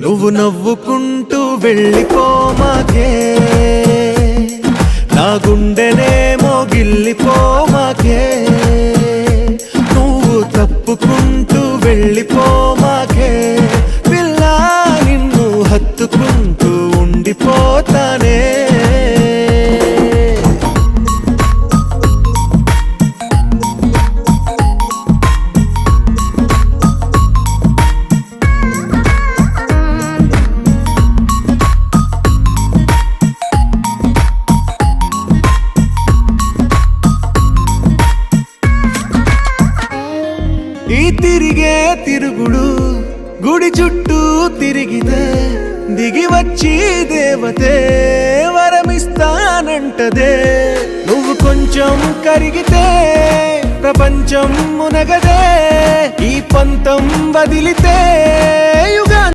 నువ్వు నవ్వుకుంటూ వెళ్ళిపోమాకే, నా గుండెనేమో గిల్లిపోమాకే. నువ్వు తప్పుకుంటూ వెళ్ళిపోమాకే పిల్ల, నిన్ను హత్తుకుంటూ ఉండిపోతానే. ఈ తిరిగే తిరుగుడు గుడి చుట్టూ తిరిగితే దిగి వచ్చి దేవతే వరమిస్తానంటదే. నువ్వు కొంచెం కరిగితే ప్రపంచం మునగదే, ఈ పంతం వదిలితే